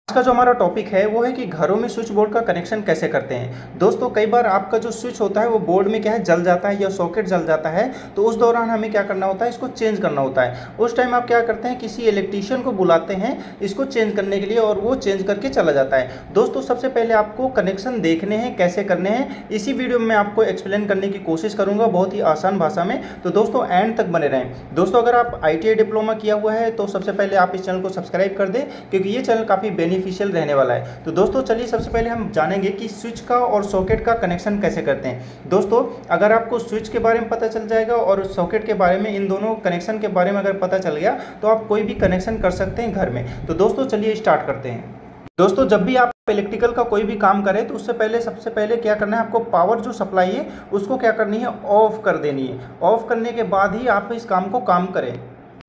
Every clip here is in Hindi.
आज का जो हमारा टॉपिक है वो है कि घरों में स्विच बोर्ड का कनेक्शन कैसे करते हैं। दोस्तों कई बार आपका जो स्विच होता है वो बोर्ड में क्या है जल जाता है या सॉकेट जल जाता है, तो उस दौरान हमें क्या करना होता है, इसको चेंज करना होता है। उस टाइम आप क्या करते हैं, किसी इलेक्ट्रीशियन को बुलाते हैं इसको चेंज करने के लिए और वो चेंज करके चला जाता है। दोस्तों सबसे पहले आपको कनेक्शन देखने हैं कैसे करने हैं, इसी वीडियो में मैं आपको एक्सप्लेन करने की कोशिश करूँगा बहुत ही आसान भाषा में। तो दोस्तों एंड तक बने रहें। दोस्तों अगर आप ITI डिप्लोमा किया हुआ है तो सबसे पहले आप इस चैनल को सब्सक्राइब कर दें, क्योंकि ये चैनल काफ़ी बेनिफिशियल रहने वाला है। तो दोस्तों चलिए सबसे पहले हम जानेंगे कि स्विच का और सॉकेट का कनेक्शन कैसे करते हैं। दोस्तों अगर आपको स्विच के बारे में पता चल जाएगा और सॉकेट के बारे में, इन दोनों कनेक्शन के बारे में अगर पता चल गया तो आप कोई भी कनेक्शन कर सकते हैं घर में। तो दोस्तों चलिए स्टार्ट करते हैं। दोस्तों जब भी आप इलेक्ट्रिकल का कोई भी काम करें तो उससे पहले सबसे पहले क्या करना है, आपको पावर जो सप्लाई है उसको क्या करनी है, ऑफ कर देनी है। ऑफ करने के बाद ही आप इस काम को करें।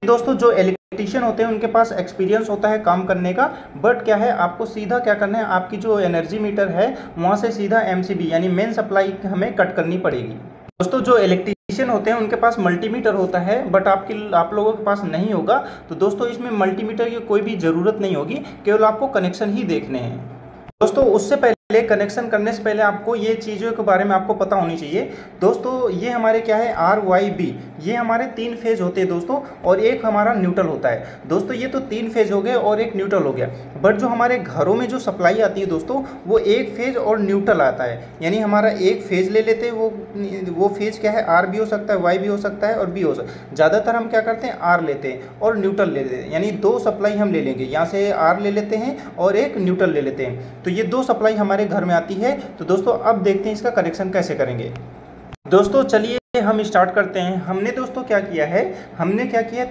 दोस्तों जो इलेक्ट्रीशियन होते हैं उनके पास एक्सपीरियंस होता है काम करने का, बट क्या है आपको सीधा क्या करना है, आपकी जो एनर्जी मीटर है वहाँ से सीधा MCB यानी मेन सप्लाई हमें कट करनी पड़ेगी। दोस्तों जो इलेक्ट्रीशियन होते हैं उनके पास मल्टीमीटर होता है, बट आप लोगों के पास नहीं होगा। तो दोस्तों इसमें मल्टीमीटर की कोई भी ज़रूरत नहीं होगी, केवल आपको कनेक्शन ही देखने हैं। दोस्तों उससे पहले कनेक्शन करने से पहले आपको ये चीज़ों के बारे में आपको पता होनी चाहिए। दोस्तों ये हमारे क्या है RYB, ये हमारे 3 फेज होते हैं दोस्तों, और एक हमारा न्यूट्रल होता है। दोस्तों ये तो 3 फेज हो गए और एक न्यूट्रल हो गया, बट जो हमारे घरों में जो सप्लाई आती है दोस्तों वो एक फेज और न्यूट्रल आता है। यानी हमारा एक फेज ले लेते हैं, वो फेज क्या है R भी हो सकता है, Y भी हो सकता है और B हो सकता है। ज़्यादातर हम क्या करते हैं R लेते हैं और न्यूट्रल ले लेते हैं, यानी 2 सप्लाई हम ले लेंगे, यहाँ से R ले लेते हैं और एक न्यूट्रल ले लेते हैं। तो ये 2 सप्लाई हमारे घर में आती है। तो दोस्तों अब देखते हैं इसका कनेक्शन कैसे करेंगे। दोस्तों चलिए हम स्टार्ट करते हैं। हमने दोस्तों क्या किया है,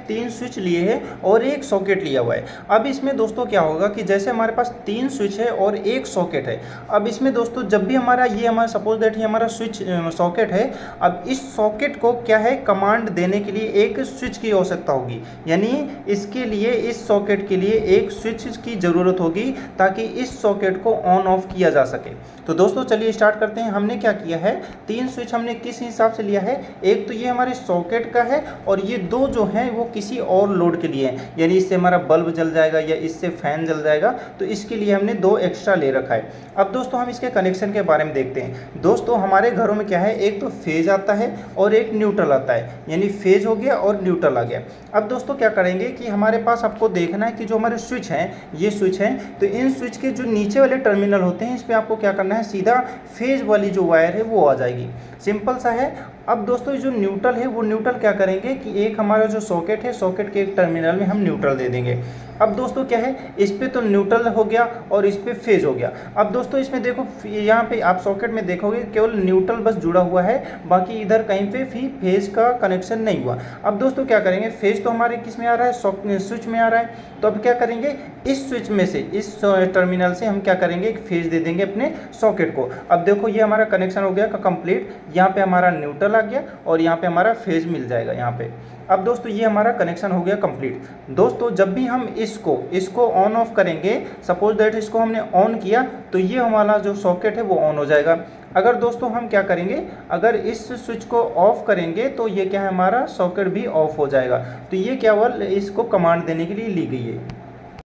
3 स्विच लिए हैं और एक सॉकेट लिया हुआ है। अब इसमें दोस्तों क्या होगा कि जैसे हमारे पास 3 स्विच है और एक सॉकेट है, अब इसमें दोस्तों जब भी हमारा सपोज दैट ये हमारा स्विच सॉकेट है, अब इस सॉकेट को क्या है कमांड देने के लिए एक स्विच की आवश्यकता होगी। यानी इसके लिए इस सॉकेट के लिए एक स्विच की ज़रूरत होगी ताकि इस सॉकेट को ऑन ऑफ किया जा सके। तो दोस्तों चलिए स्टार्ट करते हैं। हमने क्या किया है, 3 स्विच हमने किस हिसाब से लिया है, एक तो ये हमारे सॉकेट का है और ये 2 जो हैं वो किसी और लोड के लिए हैं, यानी इससे हमारा बल्ब जल जाएगा या इससे फैन जल जाएगा, तो इसके लिए हमने 2 एक्स्ट्रा ले रखा है। अब दोस्तों हम इसके कनेक्शन के बारे में देखते हैं। दोस्तों हमारे घरों में क्या है, एक तो फेज आता है और एक न्यूट्रल आता है, यानी फेज हो गया और न्यूट्रल आ गया। अब दोस्तों क्या करेंगे कि हमारे पास आपको देखना है कि जो हमारे स्विच हैं, ये स्विच हैं, तो इन स्विच के जो नीचे वाले टर्मिनल होते हैं इस पर आपको क्या करना है, सीधा फेज वाली जो वायर है वो आ जाएगी। सिंपल सा है। अब दोस्तों जो न्यूट्रल है वो न्यूट्रल क्या करेंगे कि एक हमारा जो सॉकेट है, सॉकेट के एक टर्मिनल में हम न्यूट्रल दे देंगे। अब दोस्तों क्या है, इस पे तो न्यूट्रल हो गया और इस पे फेज हो गया। अब दोस्तों इसमें देखो, यहाँ पे आप सॉकेट में देखोगे केवल न्यूट्रल बस जुड़ा हुआ है, बाकी इधर कहीं पे भी फेज का कनेक्शन नहीं हुआ। अब दोस्तों क्या करेंगे, फेज तो हमारे किस में आ रहा है, स्विच में आ रहा है। तो अब क्या करेंगे, इस स्विच में से, इस टर्मिनल से हम क्या करेंगे, एक फेज दे देंगे अपने सॉकेट को। अब देखो ये हमारा कनेक्शन हो गया कंप्लीट। यहाँ पे हमारा न्यूट्रल आ गया और यहाँ पे हमारा फेज मिल जाएगा यहाँ पे। अब दोस्तों ये हमारा कनेक्शन हो गया कंप्लीट। दोस्तों जब भी हम इसको ऑन ऑफ करेंगे, सपोज दैट इसको हमने ऑन किया, तो ये हमारा जो सॉकेट है वो ऑन हो जाएगा। अगर दोस्तों हम क्या करेंगे, अगर इस स्विच को ऑफ करेंगे तो ये क्या है, हमारा सॉकेट भी ऑफ हो जाएगा। तो ये केवल इसको कमांड देने के लिए ली गई है।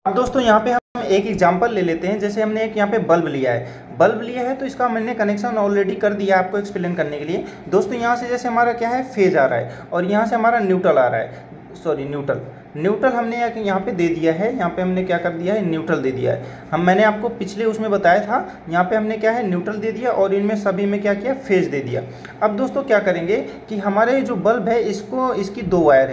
अब दोस्तों यहाँ पे हम एक एग्जांपल ले लेते हैं। जैसे हमने एक यहाँ पे बल्ब लिया है, तो इसका मैंने कनेक्शन ऑलरेडी कर दिया आपको एक्सप्लेन करने के लिए। दोस्तों यहाँ से जैसे हमारा क्या है, फेज आ रहा है और यहाँ से हमारा न्यूट्रल आ रहा है, न्यूट्रल हमने यहाँ पे दे दिया है। यहाँ पे हमने क्या कर दिया है, न्यूट्रल दे दिया है। मैंने आपको पिछले उसमें बताया था, यहाँ पे हमने क्या है, न्यूट्रल दे दिया और इनमें सभी में क्या किया, फेज दे दिया। अब दोस्तों क्या करेंगे कि हमारे जो बल्ब है इसकी 2 वायर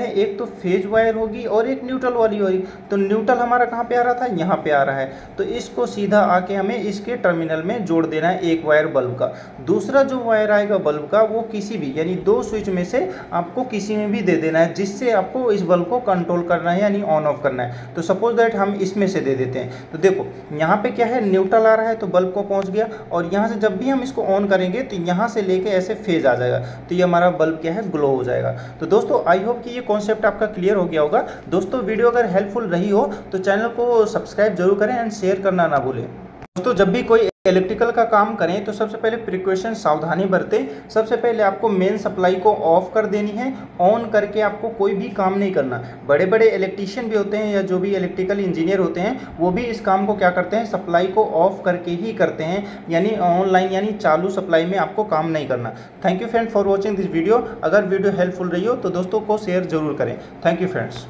हैं, एक तो फेज वायर होगी और एक न्यूट्रल वाली होगी। तो न्यूट्रल हमारा कहाँ पे आ रहा था, यहाँ पे आ रहा है, तो इसको सीधा आके हमें इसके टर्मिनल में जोड़ देना है, एक वायर बल्ब का। दूसरा जो वायर आएगा बल्ब का वो किसी भी, यानी 2 स्विच में से आपको किसी में भी दे देना है, जिससे आपको इस बल्ब को कंट्रोल करना है यानी ऑन ऑफ करना है। तो सपोज दैट हम इसमें से दे देते हैं। तो देखो यहाँ पे क्या है, न्यूट्रल आ रहा है तो बल्ब को पहुँच गया, और यहाँ से जब भी हम इसको ऑन करेंगे तो यहाँ से लेके ऐसे फेज आ जाएगा, तो ये हमारा बल्ब क्या है, ग्लो हो जाएगा। तो दोस्तों आई होप कि ये कॉन्सेप्ट आपका क्लियर हो गया होगा। दोस्तों वीडियो अगर हेल्पफुल रही हो तो चैनल को सब्सक्राइब जरूर करें एंड शेयर करना ना भूलें। दोस्तों जब भी कोई इलेक्ट्रिकल का काम करें तो सबसे पहले प्रिकॉशन सावधानी बरतें। सबसे पहले आपको मेन सप्लाई को ऑफ कर देनी है, ऑन करके आपको कोई भी काम नहीं करना। बड़े बड़े इलेक्ट्रीशियन भी होते हैं या जो भी इलेक्ट्रिकल इंजीनियर होते हैं वो भी इस काम को क्या करते हैं, सप्लाई को ऑफ करके ही करते हैं, यानी ऑनलाइन यानी चालू सप्लाई में आपको काम नहीं करना। Thank you friend for watching this video. अगर वीडियो हेल्पफुल रही हो तो दोस्तों को शेयर जरूर करें। Thank you friends.